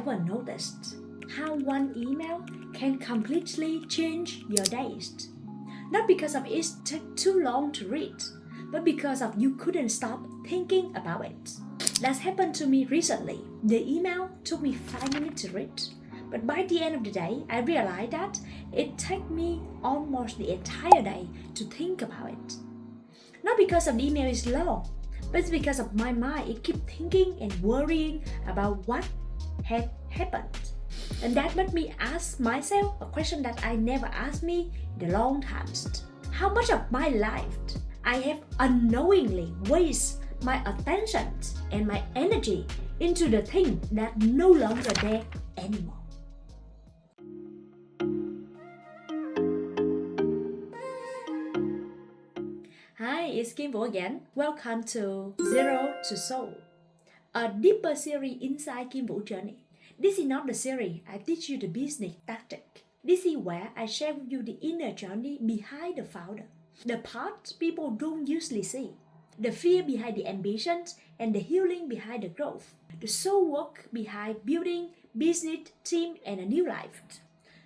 ever noticed how one email can completely change your days? Not because of it took too long to read, but because of you couldn't stop thinking about it. That's happened to me recently. The email took me 5 minutes to read, but by the end of the day, I realized that it took me almost the entire day to think about it. Not because of the email is long, but it's because of my mind. It keeps thinking and worrying about what had happened. And that made me ask myself a question that I never asked me in a long time. How much of my life I have unknowingly wasted my attention and my energy into the thing that no longer there anymore. Hi, it's Kim again. Welcome to Zero to Soul, a deeper series inside Kim journey. This is not the series I teach you the business tactic. This is where I share with you the inner journey behind the founder, the part people don't usually see, the fear behind the ambitions and the healing behind the growth, the soul work behind building business, team, and a new life.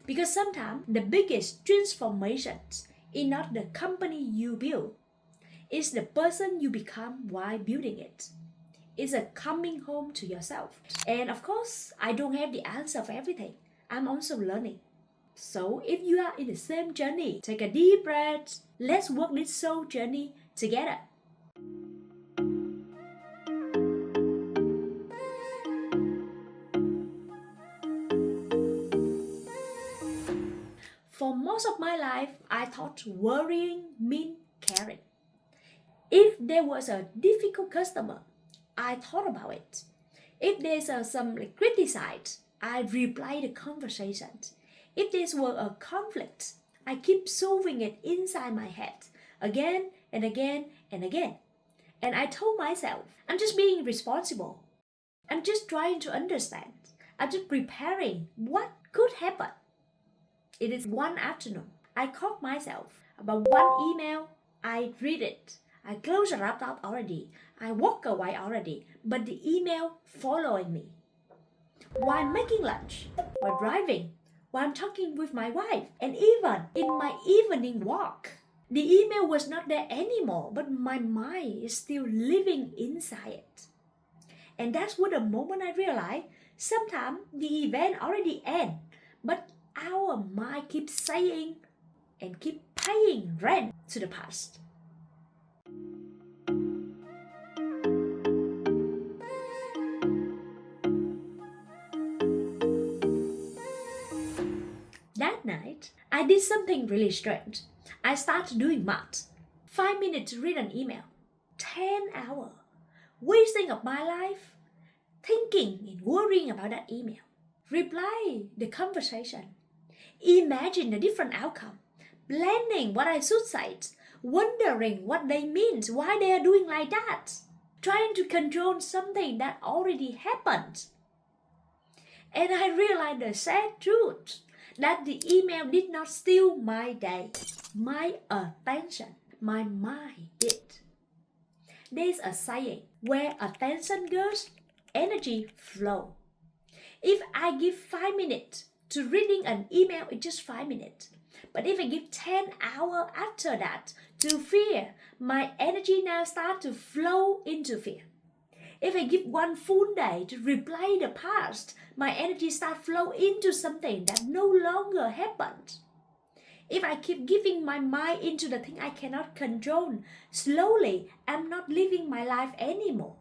Because sometimes the biggest transformations is not the company you build, it's the person you become while building it. It's a coming home to yourself. And of course, I don't have the answer for everything. I'm also learning. So if you are in the same journey, take a deep breath. Let's work this soul journey together. For most of my life, I thought worrying meant caring. If there was a difficult customer, I thought about it. If there's some criticize, I reply the conversation. If there were a conflict, I keep solving it inside my head again and again and again. And I told myself, I'm just being responsible. I'm just trying to understand. I'm just preparing what could happen. It is one afternoon. I caught myself about one email. I read it. I close the laptop already. I walk away already. But the email following me. While making lunch, while driving, while I'm talking with my wife, and even in my evening walk. The email was not there anymore, but my mind is still living inside it. And that's what the moment I realized sometimes the event already ended, but our mind keeps saying and keep paying rent to the past. That night, I did something really strange. I started doing math. 5 minutes to read an email. 10 hours. Wasting of my life. Thinking and worrying about that email. Reply the conversation. Imagine the different outcome. Planning what I should say. Wondering what they mean. Why they are doing like that. Trying to control something that already happened. And I realized the sad truth. That the email did not steal my day, my attention, my mind did. There's a saying, where attention goes, energy flows. If I give 5 minutes to reading an email, it's just 5 minutes. But if I give 10 hours after that to fear, my energy now starts to flow into fear. If I give one full day to replay the past, my energy starts flow into something that no longer happened. If I keep giving my mind into the thing I cannot control, slowly I'm not living my life anymore.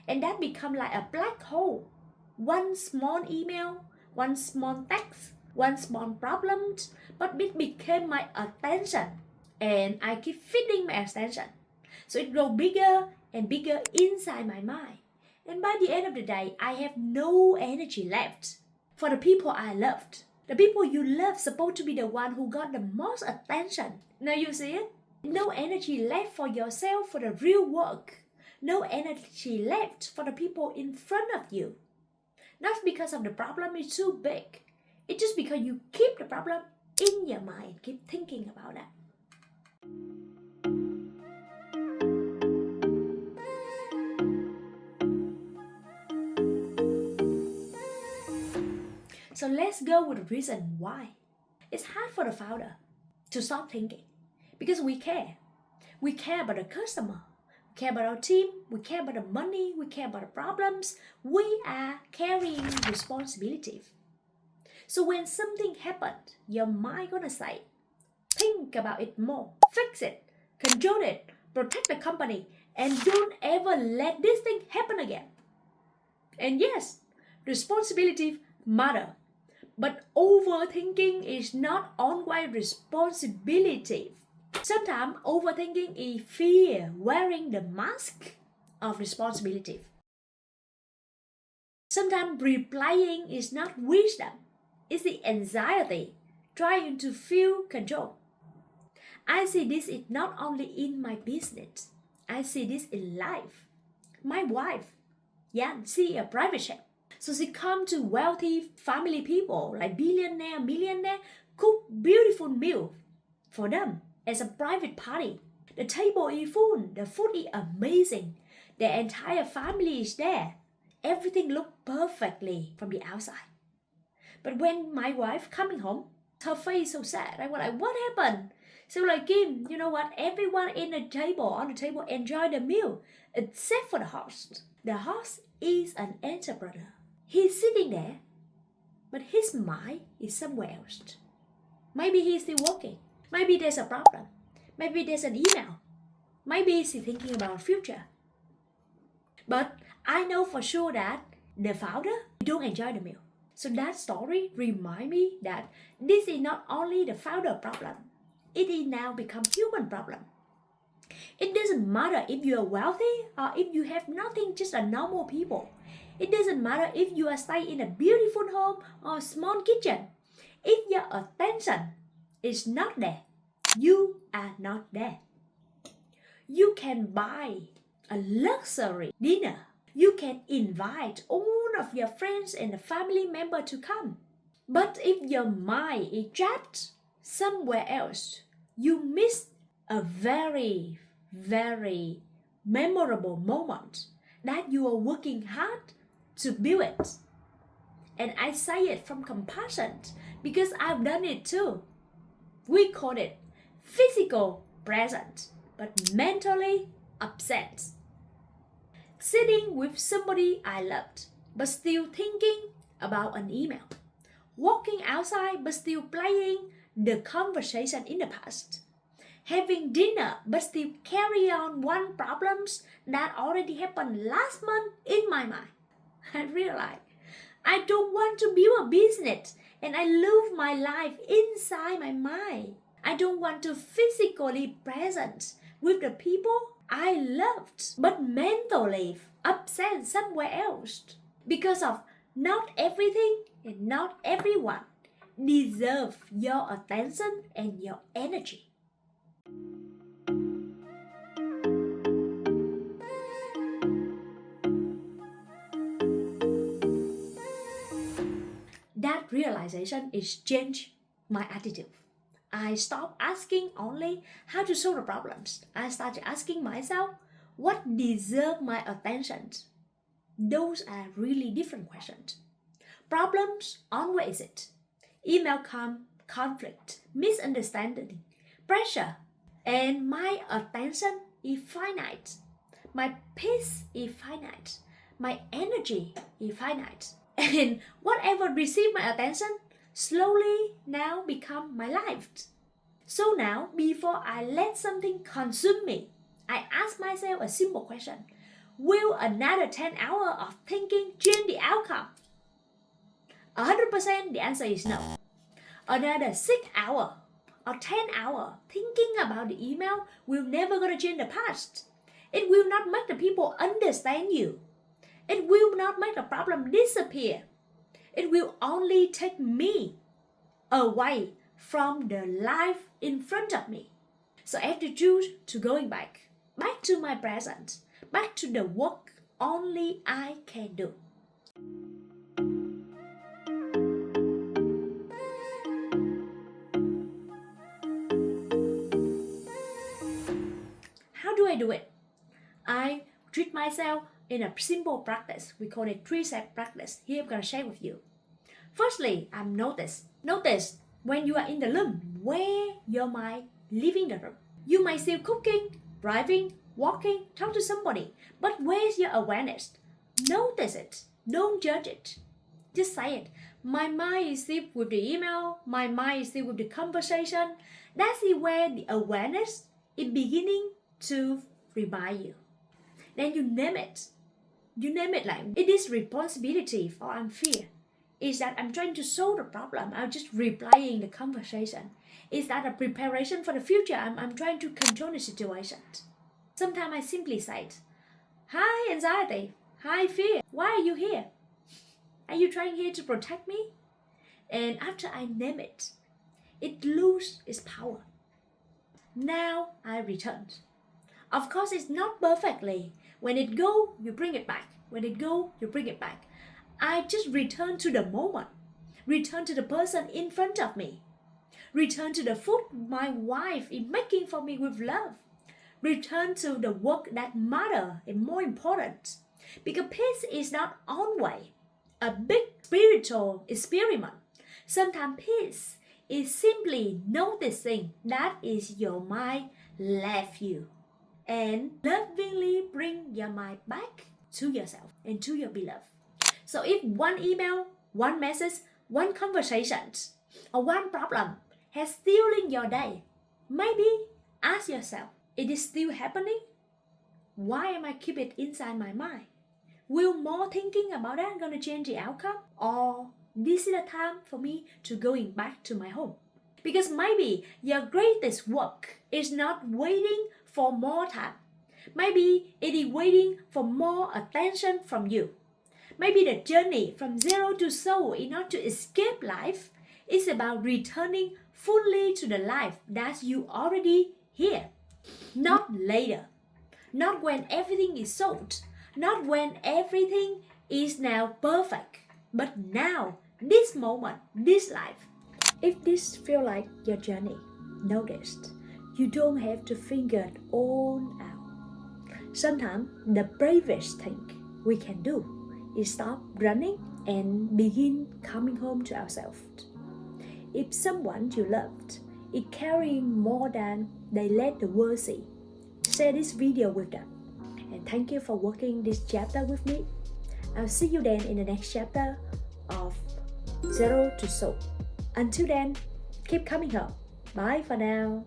And that becomes like a black hole. One small email, one small text, one small problem, but it became my attention. And I keep feeding my attention. So it grows bigger and bigger inside my mind. And by the end of the day, I have no energy left for the people I loved. The people you love supposed to be the one who got the most attention. Now you see it? No energy left for yourself for the real work. No energy left for the people in front of you. Not because of the problem is too big. It's just because you keep the problem in your mind. Keep thinking about that. So let's go with the reason why. It's hard for the founder to stop thinking because we care. We care about the customer. We care about our team. We care about the money. We care about the problems. We are carrying responsibility. So when something happens, your mind gonna say, think about it more, fix it, control it, protect the company, and don't ever let this thing happen again. And yes, responsibility matter. But overthinking is not always responsibility. Sometimes overthinking is fear wearing the mask of responsibility. Sometimes replying is not wisdom, it's the anxiety trying to feel control. I see this is not only in my business, I see this in life. My wife, Yan, she a private chef. So she come to wealthy family people like billionaire, millionaire, cook beautiful meal for them as a private party. The table is full, the food is amazing. The entire family is there. Everything looked perfectly from the outside. But when my wife coming home, her face so sad. I was like, what happened? So like, Kim, you know what? Everyone on the table enjoy the meal, except for the host. The host is an entrepreneur. He's sitting there, but his mind is somewhere else. Maybe he's still working. Maybe there's a problem. Maybe there's an email. Maybe he's thinking about the future. But I know for sure that the founder don't enjoy the meal. So that story remind me that this is not only the founder problem. It is now become human problem. It doesn't matter if you are wealthy or if you have nothing, just a normal people. It doesn't matter if you are staying in a beautiful home or a small kitchen. If your attention is not there, you are not there. You can buy a luxury dinner. You can invite all of your friends and family members to come. But if your mind is trapped somewhere else, you miss a very, very memorable moment that you are working hard to build it. And I say it from compassion because I've done it too. We call it physical present, but mentally upset. Sitting with somebody I loved, but still thinking about an email. Walking outside, but still playing the conversation in the past. Having dinner, but still carry on one problems that already happened last month in my mind. I realize I don't want to build a business and I live my life inside my mind. I don't want to physically present with the people I loved, but mentally upset somewhere else because of not everything and not everyone deserve your attention and your energy. That realization is changed my attitude. I stopped asking only how to solve the problems. I started asking myself what deserve my attention. Those are really different questions. Problems always it. Email come, conflict, misunderstanding, pressure, and my attention is finite. My peace is finite. My energy is finite. And whatever receive my attention slowly now become my life. So now, before I let something consume me, I ask myself a simple question. Will another 10 hours of thinking change the outcome? 100% the answer is no. Another 6 hours or 10 hours thinking about the email will never gonna change the past. It will not make the people understand you. It will not make the problem disappear. It will only take me away from the life in front of me. So I have to choose to going back to my present, back to the work only I can do. How do I do it? I treat myself in a simple practice. We call it 3-step practice. Here I'm going to share with you. Firstly, I'm notice. Notice when you are in the room where your mind leaving the room. You might still cooking, driving, walking, talk to somebody, but where's your awareness? Notice it. Don't judge it. Just say it. My mind is still with the email. My mind is still with the conversation. That's where the awareness is beginning to remind you. Then you name it. You name it like it is responsibility or I'm fear. Is that I'm trying to solve the problem. I'm just replying the conversation. Is that a preparation for the future? I'm trying to control the situation. Sometimes I simply say it. Hi anxiety. Hi fear. Why are you here? Are you trying here to protect me? And after I name it, it loses its power. Now I return. Of course, it's not perfectly. When it go, you bring it back. When it go, you bring it back. I just return to the moment. Return to the person in front of me. Return to the food my wife is making for me with love. Return to the work that matter and more important. Because peace is not always a big spiritual experiment. Sometimes peace is simply noticing that is your mind left you. And lovingly bring your mind back to yourself and to your beloved. So if one email, one message, one conversation, or one problem has stealing your day, maybe ask yourself, it is still happening? Why am I keep it inside my mind? Will more thinking about that gonna change the outcome? Or this is the time for me to going back to my home? Because maybe your greatest work is not waiting for more time. Maybe it is waiting for more attention from you. Maybe the journey from zero to soul is not to escape life. It's about returning fully to the life that you already here. Not later. Not when everything is solved. Not when everything is now perfect. But now, this moment, this life. If this feel like your journey, notice you don't have to figure it all out. Sometimes the bravest thing we can do is stop running and begin coming home to ourselves. If someone you loved is carrying more than they let the world see, share this video with them. And thank you for working this chapter with me. I'll see you then in the next chapter of Zero to Soul. Until then, keep coming home. Bye for now.